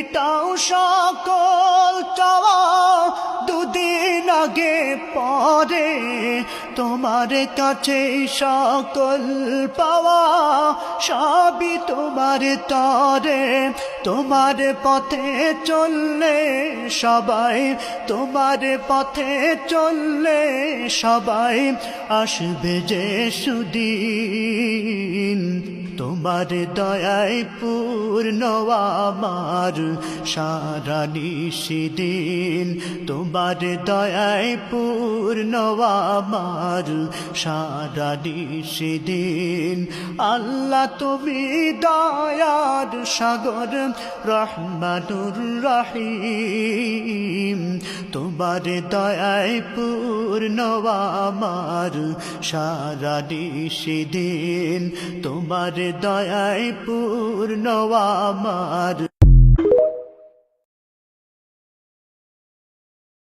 মিটাও সকল চাওয়া দুদিন আগে পরে তোমার কাছে সকল পাওয়া সবই তোমার তরে তোমার পথে চললে সবাই তোমার পথে চললে সবাই আসবে যে সুদিন তোমার দয়ায় পূর্ণ আমার সারা নিশিদিন তোমার দয়ায় পূর্ণ আমার সারা নিশিদিন আল্লাহ তুমি দয়ার সাগর রহমানুর রহিম তোমার দয়ায় পূর্ণ আমার সারা নিশিদিন তোমার দয়ায় পূর্ণ আমার